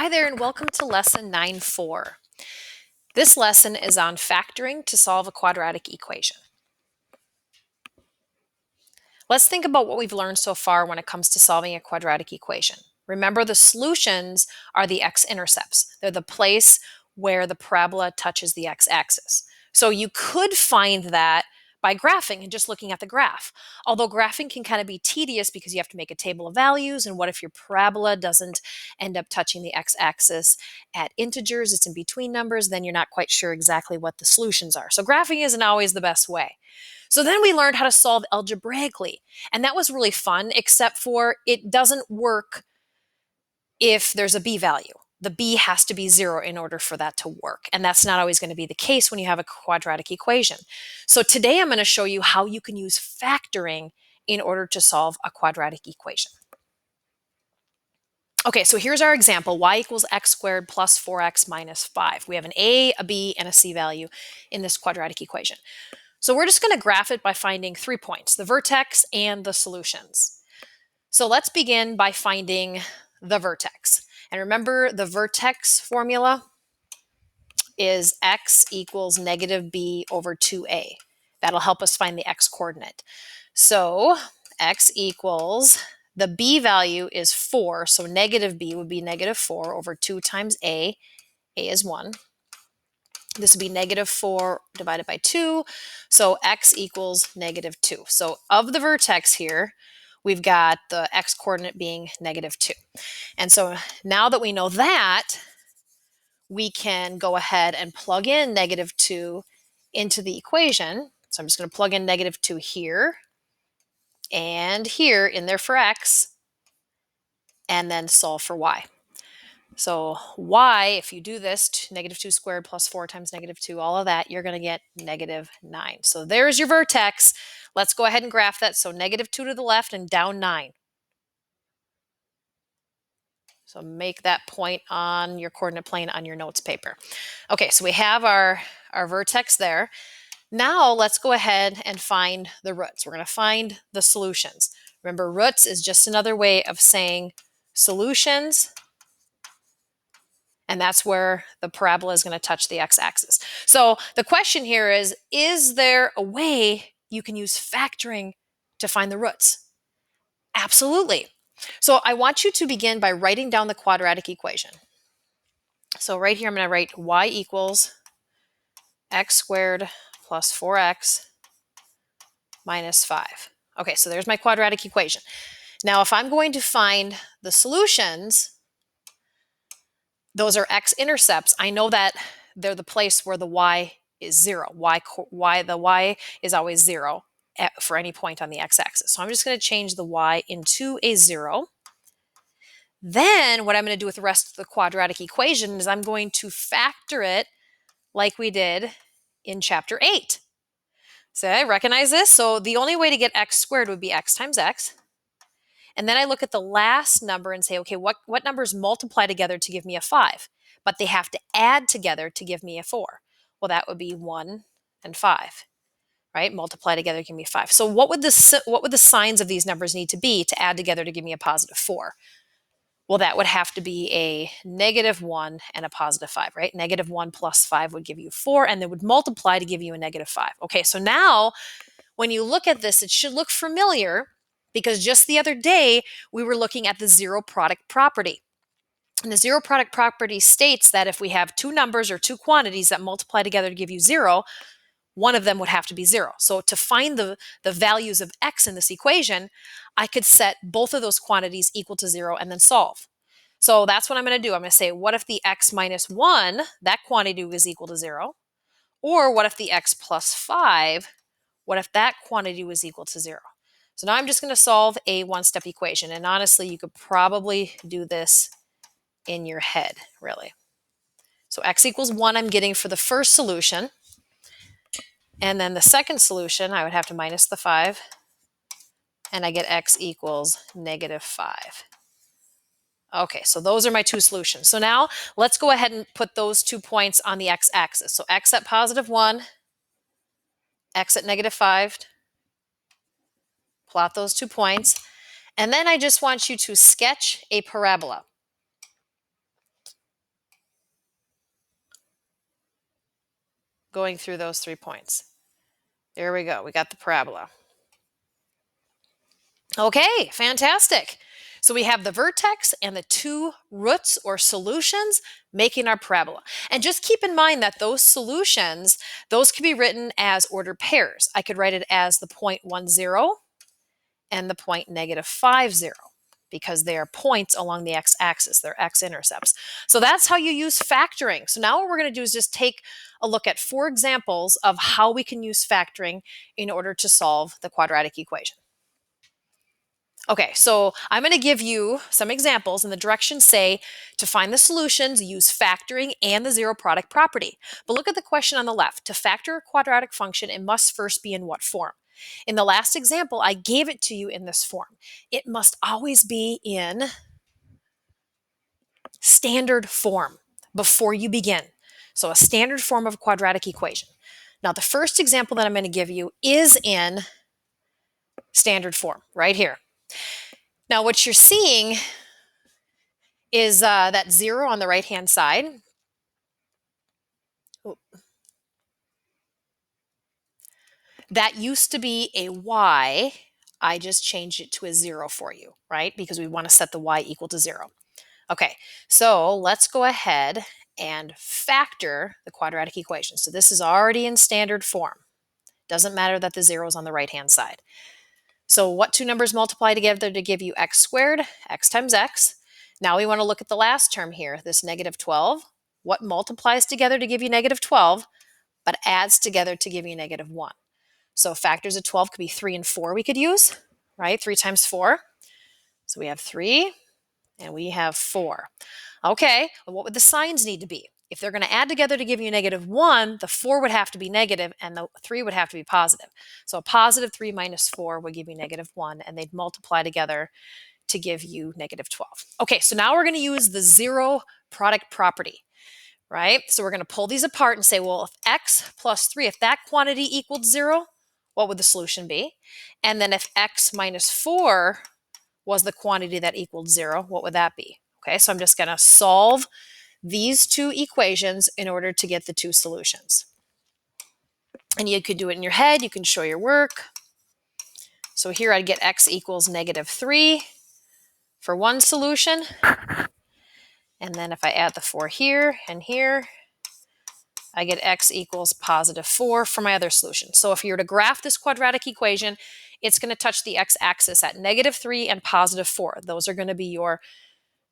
Hi there and welcome to lesson 9.4. This lesson is on factoring to solve a quadratic equation. Let's think about what we've learned so far when it comes to solving a quadratic equation. Remember, the solutions are the x-intercepts. They're the place where the parabola touches the x-axis. So you could find that by graphing and just looking at the graph. Although graphing can kind of be tedious because you have to make a table of values, and what if your parabola doesn't end up touching the x-axis at integers, it's in between numbers, then you're not quite sure exactly what the solutions are. So graphing isn't always the best way. So then we learned how to solve algebraically, and that was really fun, except for it doesn't work if there's a b value. The b has to be 0 in order for that to work, and that's not always going to be the case when you have a quadratic equation. So today I'm going to show you how you can use factoring in order to solve a quadratic equation. Okay, so here's our example. Y equals x squared plus 4x minus 5. We have an a, a b, and a c value in this quadratic equation. So we're just going to graph it by finding 3 points, the vertex and the solutions. So let's begin by finding the vertex. And remember, the vertex formula is x equals negative b over 2a. That'll help us find the x coordinate. So x equals, the b value is 4, so negative b would be negative 4 over 2 times a is 1. This would be negative 4 divided by 2, so x equals negative 2. So of the vertex here, we've got the x coordinate being negative 2. And so now that we know that, we can go ahead and plug in negative 2 into the equation. So I'm just going to plug in negative 2 here and here in there for x, and then solve for y. So y, if you do this, negative 2 squared plus 4 times negative 2, all of that, you're going to get negative 9. So there's your vertex. Let's go ahead and graph that. So negative 2 to the left and down 9. So make that point on your coordinate plane on your notes paper. Okay, so we have our vertex there. Now let's go ahead and find the roots. We're going to find the solutions. Remember, roots is just another way of saying solutions, and that's where the parabola is going to touch the x-axis. So the question here is there a way you can use factoring to find the roots? Absolutely. So I want you to begin by writing down the quadratic equation. So right here, I'm going to write y equals x squared plus 4x minus 5. Okay, so there's my quadratic equation. Now, if I'm going to find the solutions, those are x-intercepts. I know that they're the place where the y is 0. The y is always 0 for any point on the x-axis. So I'm just going to change the y into a 0. Then what I'm going to do with the rest of the quadratic equation is I'm going to factor it like we did in chapter 8. So I recognize this. So the only way to get x squared would be x times x. And then I look at the last number and say, okay, what numbers multiply together to give me a 5? But they have to add together to give me a 4. Well, that would be 1 and 5, right? Multiply together to give me 5. So what would the signs of these numbers need to be to add together to give me a positive 4? Well, that would have to be a negative 1 and a positive 5, right? Negative 1 plus 5 would give you 4, and they would multiply to give you a negative 5. Okay, so now when you look at this, it should look familiar because just the other day we were looking at the zero product property. And the zero product property states that if we have two numbers or two quantities that multiply together to give you 0, one of them would have to be 0. So to find the values of x in this equation, I could set both of those quantities equal to 0 and then solve. So that's what I'm going to do. I'm going to say, what if the x minus 1, that quantity was equal to 0? Or what if the x plus 5, what if that quantity was equal to 0? So now I'm just going to solve a one-step equation. And honestly, you could probably do this in your head, really. So x equals 1 I'm getting for the first solution. And then the second solution, I would have to minus the 5. And I get x equals negative 5. Okay, so those are my two solutions. So now let's go ahead and put those 2 points on the x-axis. So x at positive 1, x at negative 5. Plot those 2 points. And then I just want you to sketch a parabola. going through those 3 points. There we go. We got the parabola. Okay, fantastic. So we have the vertex and the 2 roots or solutions making our parabola. And just keep in mind that those solutions, those can be written as ordered pairs. I could write it as the point 1, 0 and the point -5, 0 because they are points along the x-axis. They're x-intercepts. So that's how you use factoring. So now what we're going to do is just take a look at 4 examples of how we can use factoring in order to solve the quadratic equation. Okay, so I'm going to give you some examples, and the directions say to find the solutions, use factoring and the zero product property. But look at the question on the left. To factor a quadratic function, it must first be in what form? In the last example, I gave it to you in this form. It must always be in standard form before you begin. So a standard form of a quadratic equation. Now, the first example that I'm going to give you is in standard form, right here. Now, what you're seeing is that 0 on the right-hand side. That used to be a y. I just changed it to a 0 for you, right? Because we want to set the y equal to 0. Okay, so let's go ahead and factor the quadratic equation. So this is already in standard form. Doesn't matter that the 0 is on the right-hand side. So what 2 numbers multiply together to give you x squared? X times x. Now we want to look at the last term here, this -12. What multiplies together to give you -12, but adds together to give you -1? So factors of 12 could be 3 and 4 we could use, right? 3 times 4. So we have 3 and we have 4. Okay, well, what would the signs need to be? If they're going to add together to give you -1, the 4 would have to be negative and the 3 would have to be positive. So a positive 3 minus 4 would give you -1, and they'd multiply together to give you -12. Okay, so now we're going to use the zero product property, right? So we're going to pull these apart and say, well, if x plus 3, if that quantity equaled 0, what would the solution be? And then if x minus 4 was the quantity that equaled 0, what would that be? Okay, so I'm just going to solve these 2 equations in order to get the 2 solutions. And you could do it in your head. You can show your work. So here I'd get x equals -3 for one solution. And then if I add the 4 here and here, I get x equals +4 for my other solution. So if you were to graph this quadratic equation, it's going to touch the x-axis at -3 and +4. Those are going to be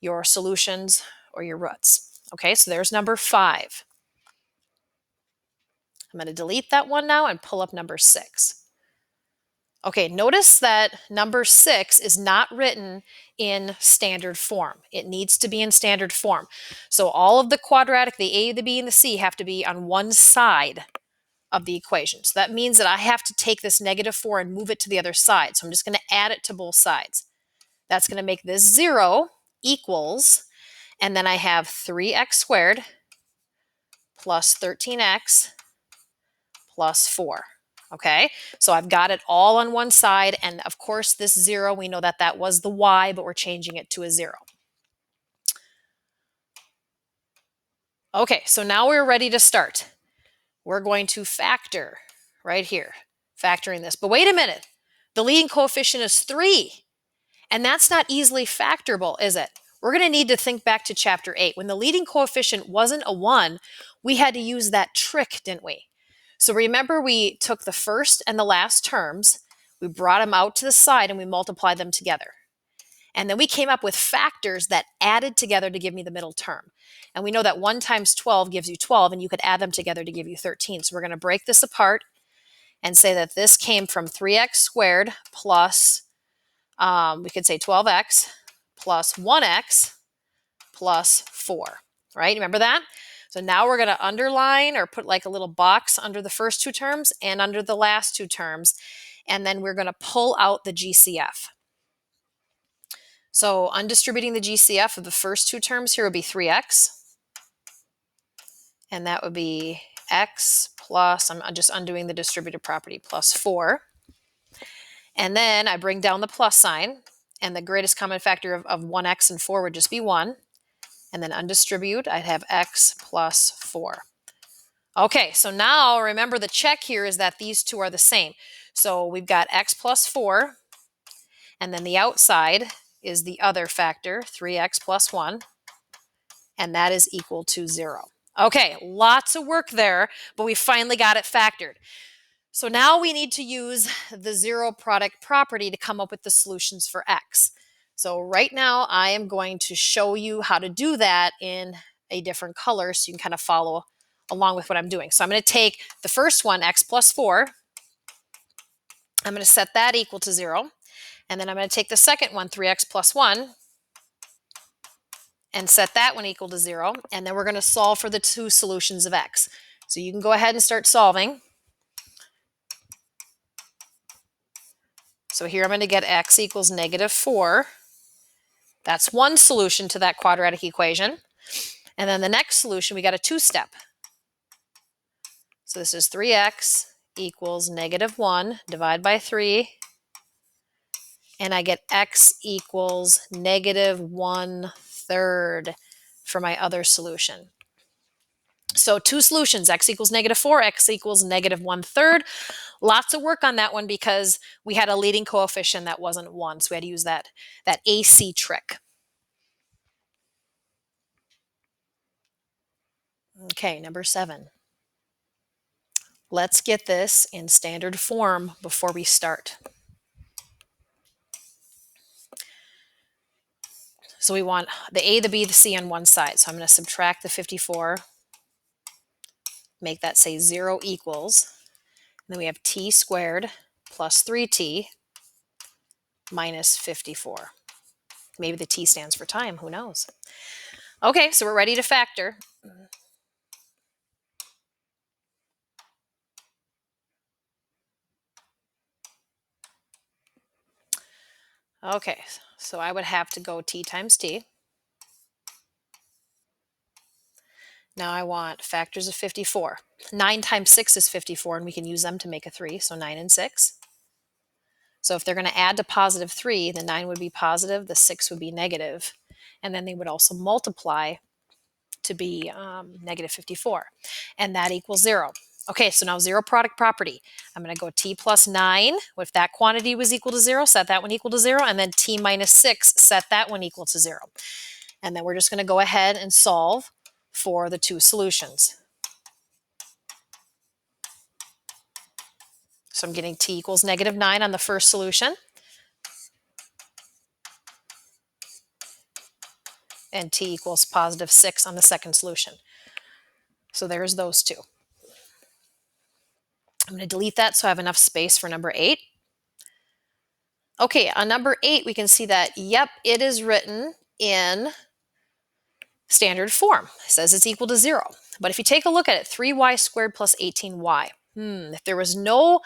your solutions or your roots. Okay, so there's number 5. I'm going to delete that one now and pull up number 6. Okay, notice that number 6 is not written in standard form. It needs to be in standard form. So all of the quadratic, the a, the b, and the c have to be on one side of the equation. So that means that I have to take this -4 and move it to the other side. So I'm just going to add it to both sides. That's going to make this 0 equals, and then I have 3x squared plus 13x plus 4. Okay, so I've got it all on one side, and of course this 0, we know that that was the y, but we're changing it to a 0. Okay, so now we're ready to start. We're going to factor right here, factoring this. But wait a minute, the leading coefficient is 3, and that's not easily factorable, is it? We're going to need to think back to chapter 8. When the leading coefficient wasn't a 1, we had to use that trick, didn't we? So remember, we took the first and the last terms, we brought them out to the side, and we multiplied them together. And then we came up with factors that added together to give me the middle term. And we know that 1 times 12 gives you 12, and you could add them together to give you 13. So we're going to break this apart and say that this came from 3x squared plus, we could say 12x plus 1x plus 4, right? Remember that? So now we're going to underline or put like a little box under the first 2 terms and under the last 2 terms. And then we're going to pull out the GCF. So undistributing the GCF of the first 2 terms here would be 3x. And that would be x plus, I'm just undoing the distributive property, plus 4. And then I bring down the plus sign, and the greatest common factor of 1x and 4 would just be 1. And then undistribute, I'd have x plus 4. Okay, so now remember the check here is that these two are the same. So we've got x plus 4, and then the outside is the other factor, 3x plus 1, and that is equal to 0. Okay, lots of work there, but we finally got it factored. So now we need to use the zero product property to come up with the solutions for x. So right now I am going to show you how to do that in a different color so you can kind of follow along with what I'm doing. So I'm going to take the first one, x plus 4. I'm going to set that equal to 0. And then I'm going to take the second one, 3x plus 1, and set that one equal to 0. And then we're going to solve for the two solutions of x. So you can go ahead and start solving. So here I'm going to get x equals negative 4. That's one solution to that quadratic equation. And then the next solution, we got a two-step. So this is 3x equals negative 1 divided by 3. And I get x equals negative 1/3 for my other solution. So two solutions, x equals negative 4, x equals negative 1/3. Lots of work on that one because we had a leading coefficient that wasn't 1. So we had to use that AC trick. Okay, number 7. Let's get this in standard form before we start. So we want the A, the B, the C on one side. So I'm going to subtract the 54, make that say 0 equals. And then we have t squared plus 3t minus 54. Maybe the t stands for time, who knows? Okay, so we're ready to factor. Okay, so I would have to go t times t. Now I want factors of 54. 9 times 6 is 54, and we can use them to make a 3, so 9 and 6. So if they're going to add to positive 3, the 9 would be positive, the 6 would be negative, and then they would also multiply to be negative 54, and that equals 0. Okay, so now zero product property. I'm going to go t plus 9. If that quantity was equal to 0, set that one equal to 0, and then t minus 6, set that one equal to 0. And then we're just going to go ahead and solve for the two solutions. So I'm getting t equals negative 9 on the first solution, and t equals positive 6 on the second solution. So there's those two. I'm going to delete that so I have enough space for number 8. Okay, on number 8, we can see that, yep, it is written in standard form. It says it's equal to 0. But if you take a look at it, 3y squared plus 18y. If there was no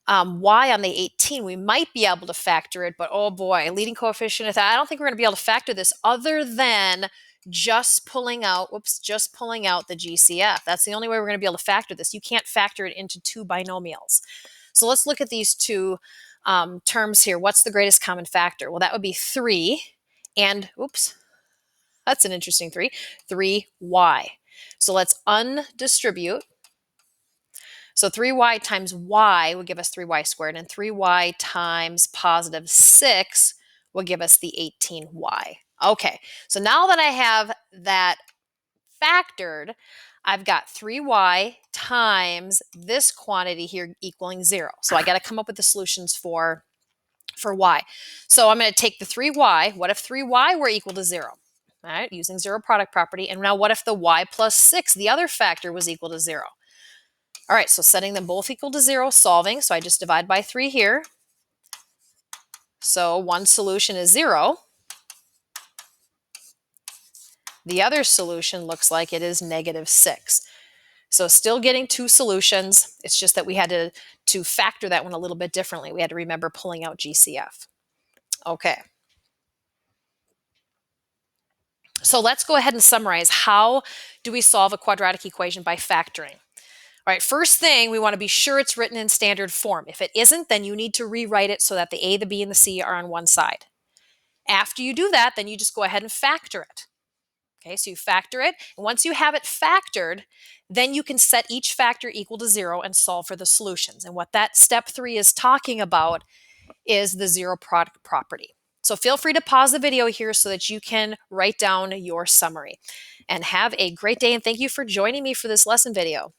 y on the 18, we might be able to factor it, but oh boy, leading coefficient, I don't think we're going to be able to factor this other than just pulling out the GCF. That's the only way we're going to be able to factor this. You can't factor it into two binomials. So let's look at these two terms here. What's the greatest common factor? Well, that would be 3 and, oops, that's an interesting 3y. So let's undistribute. So 3y times y will give us 3y squared, and 3y times positive 6 will give us the 18y. Okay, so now that I have that factored, I've got 3y times this quantity here equaling 0. So I got to come up with the solutions for y. So I'm going to take the 3y. What if 3y were equal to 0? All right, using zero product property. And now what if the y plus 6, the other factor, was equal to 0? All right, so setting them both equal to 0, solving. So I just divide by 3 here. So one solution is 0. The other solution looks like it is negative 6. So still getting two solutions. It's just that we had to factor that one a little bit differently. We had to remember pulling out GCF. Okay. So let's go ahead and summarize. How do we solve a quadratic equation by factoring? All right, first thing, we want to be sure it's written in standard form. If it isn't, then you need to rewrite it so that the A, the B, and the C are on one side. After you do that, then you just go ahead and factor it. Okay, so you factor it. And once you have it factored, then you can set each factor equal to 0 and solve for the solutions. And what that step 3 is talking about is the zero product property. So feel free to pause the video here so that you can write down your summary. And have a great day, and thank you for joining me for this lesson video.